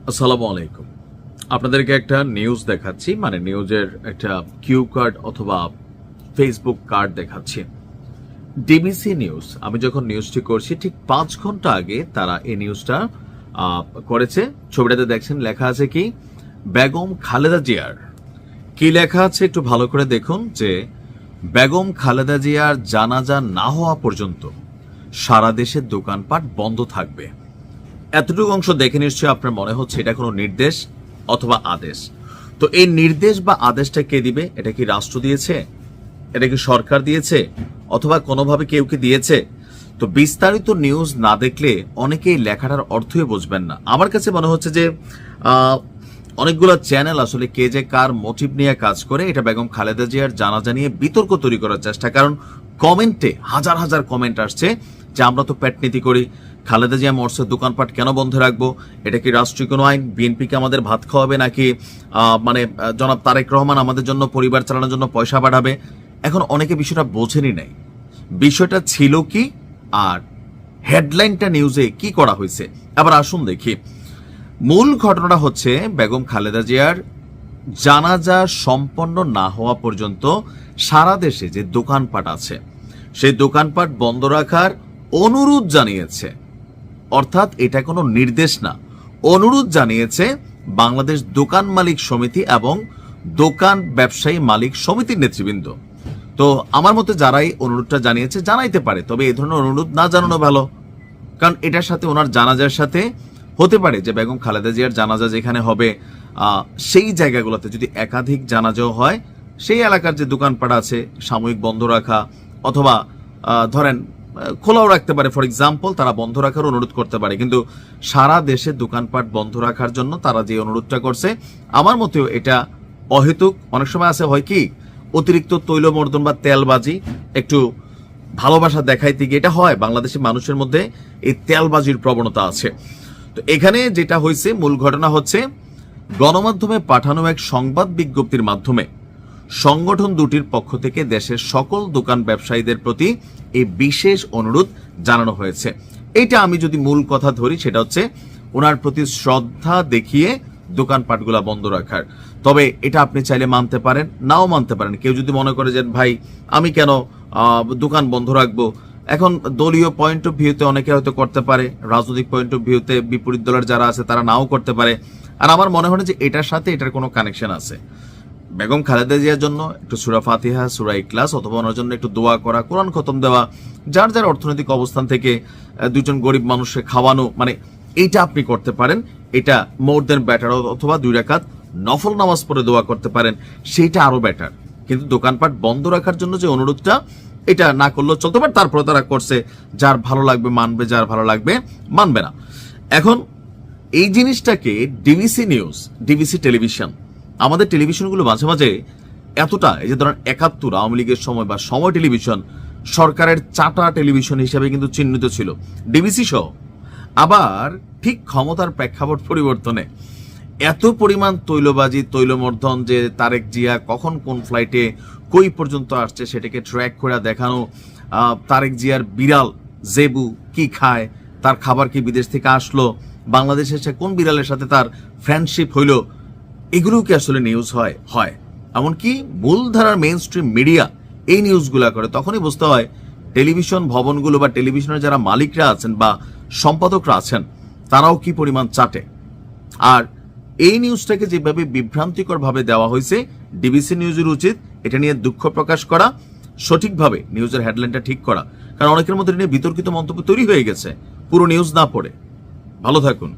আসসালামু আলাইকুম। আপনাদেরকে একটা নিউজ দেখাচ্ছি, মানে নিউজের একটা কিউ কার্ড অথবা ফেসবুক কার্ড দেখাচ্ছি। ডিবিসি নিউজ, আমি যখন নিউজটি করছি ঠিক 5 ঘন্টা আগে তারা এই নিউজটা করেছে। ছবিটাতে দেখছেন লেখা আছে কি, বেগম খালেদা জিয়ার। কি লেখা আছে একটু ভালো করে দেখুন, যে বেগম খালেদা জিয়ার জানাজা না হওয়া পর্যন্ত সারা দেশের দোকানপাট বন্ধ থাকবে। এতটুকু অংশ দেখে নিশ্চয়ই আপনার মনে হচ্ছে এটা কোনো নির্দেশ অথবা আদেশ। তো এই নির্দেশ বা আদেশটা কে দিবে? এটা কি রাষ্ট্র দিয়েছে? এটা কি সরকার দিয়েছে? অথবা কোনোভাবে কেউ কি দিয়েছে? তো বিস্তারিত নিউজ না দেখলে অনেকেই লেখাটার অর্থই বুঝবেন না। আমার কাছে মনে হচ্ছে যে অনেকগুলো চ্যানেল আসলে কে যে কার মোটিভ নিয়ে কাজ করে, এটা বেগম খালেদা জিয়ার জানাজা নিয়ে বিতর্ক তৈরি করার চেষ্টা। কারণ কমেন্টে হাজার হাজার কমেন্ট আসছে যে আমরা তো পেট নীতি করি, খালেদা জিয়া মরছে, দোকানপাট কেন বন্ধ রাখবো? এটা কি রাষ্ট্রীয় কোনো আইন? বিএনপিকে আমাদের ভাত খাওয়াবে নাকি জনাব তারেক রহমান আমাদের জন্য পরিবার চালানোর জন্য পয়সা পাঠাবে? এখন অনেকে বিষয়টা বোঝেনি নাই, বিষয়টা ছিল কি আর হেডলাইনটা নিউজে কি করা হয়েছে। আবার আসুন দেখি, মূল ঘটনাটা হচ্ছে বেগম খালেদা জিয়ার জানাজা সম্পন্ন না হওয়া পর্যন্ত সারা দেশে যে দোকানপাট আছে সেই দোকানপাট বন্ধ রাখার অনুরোধ জানিয়েছে। অর্থাৎ এটা কোনো নির্দেশ না, অনুরোধ জানিয়েছে বাংলাদেশ দোকান মালিক সমিতি এবং দোকান ব্যবসায়ী মালিক সমিতির নেতৃবৃন্দ। তো আমার মতে যারাই অনুরোধটা জানিয়েছে জানাইতে পারে, তবে এই ধরনের অনুরোধ না জানানো ভালো। কারণ এটার সাথে ওনার জানাজার সাথে হতে পারে যে বেগম খালেদা জিয়ার জানাজা যেখানে হবে সেই জায়গাগুলোতে যদি একাধিক জানাজাও হয়, সেই এলাকার যে দোকানপাট আছে সাময়িক বন্ধ রাখা অথবা ধরেন খোলাও রাখতে পারে। ফর এক্সাম্পল তারা বন্ধ রাখার অনুরোধ করতে পারে, কিন্তু সারা দেশে দোকানপাট বন্ধ রাখার জন্য তারা যে অনুরোধটা করছে আমার মতেও এটা অহেতুক। অনেক সময় আছে হয় কি, অতিরিক্ত তৈলমর্দন বা তেলবাজি একটু ভালোবাসা দেখাইতে গিয়ে এটা হয়, বাংলাদেশের মানুষের মধ্যে এই তেলবাজির প্রবণতা আছে। তো এখানে যেটা হয়েছে, মূল ঘটনা হচ্ছে গণমাধ্যমে পাঠানো এক সংবাদ বিজ্ঞপ্তির মাধ্যমে সংগঠন দুটির পক্ষ থেকে দেশের সকল দোকান ব্যবসায়ীদের প্রতি এই বিশেষ অনুরোধ জানানো হয়েছে। এইটা আমি যদি মূল কথা ধরি, সেটা হচ্ছে ওনার প্রতি শ্রদ্ধা দেখিয়ে দোকানপাটগুলা বন্ধ রাখার। তবে এটা আপনি চাইলে মানতে পারেন, নাও মানতে পারেন। কেউ যদি মনে করে যে ভাই আমি কেন দোকান বন্ধ রাখবো, এখন দলীয় পয়েন্ট অফ ভিউতে অনেকে হয়তো করতে পারে, রাজনৈতিক পয়েন্ট অফ ভিউতে বিপরীত দলের যারা আছে তারা নাও করতে পারে। আর আমার মনে হয় যে এটার সাথে এটার কোনো কানেকশন আছে। বেগম খালেদা জিয়ার জন্য একটু সূরা ফাতিহা, সূরা ইখলাস অথবা ওনার জন্য একটু দোয়া করা, কোরআন খতম দেওয়া, যার যার অর্থনৈতিক অবস্থান থেকে দুজন গরিব মানুষকে খাওয়ানো, মানে এইটা আপনি করতে পারেন। এটা মোর দেন বেটার। অথবা 2 রাকাত নফল নামাজ পড়ে দোয়া করতে পারেন, সেইটা আরো বেটার। কিন্তু দোকানপাট বন্ধ রাখার জন্য যে অনুরোধটা, এটা না করলেও চলতে পারে। তারপরে তারা করছে, যার ভালো লাগবে মানবে, যার ভালো লাগবে মানবে না। এখন এই জিনিসটাকে ডিবিসি নিউজ, ডিবিসি টেলিভিশন, আমাদের টেলিভিশনগুলো মাঝে মাঝে এতটা, এই যে ধরেন 71 আওয়ামী লীগের সময় বা সময় টেলিভিশন সরকারের চাটা টেলিভিশন হিসাবে কিন্তু চিহ্নিত ছিল, ডিবিসি সহ। আবার ঠিক ক্ষমতার প্রেক্ষাপট পরিবর্তনে এত পরিমাণ তৈলবাজি, তৈলমর্ধন, যে তারেক জিয়া কখন কোন ফ্লাইটে কই পর্যন্ত আসছে সেটাকে ট্র্যাক করে দেখানো, তারেক জিয়ার বিড়াল জেবু কি খায়, তার খাবার কি বিদেশ থেকে আসলো, বাংলাদেশে সে কোন বিড়ালের সাথে তার ফ্রেন্ডশিপ হইল, এগুলো কি আসলে নিউজ হয়? হয়। এমনকি মূলধারার মেইন স্ট্রিম মিডিয়া এই নিউজগুলা করে, তখনই বুঝতে হয় টেলিভিশন ভবনগুলো বা টেলিভিশনের যারা মালিকরা আছেন বা সম্পাদকরা আছেন তারাও কি পরিমাণ চাটে। আর এই নিউজটাকে যেভাবে বিভ্রান্তিকর ভাবে দেওয়া হয়েছে, ডিবিসি নিউজের উচিত এটা নিয়ে দুঃখ প্রকাশ করা, সঠিকভাবে নিউজের হেডলাইনটা ঠিক করা। কারণ অনেকের মধ্যে নিয়ে বিতর্কিত মন্তব্য তৈরি হয়ে গেছে পুরো নিউজ না পড়ে। ভালো থাকুন।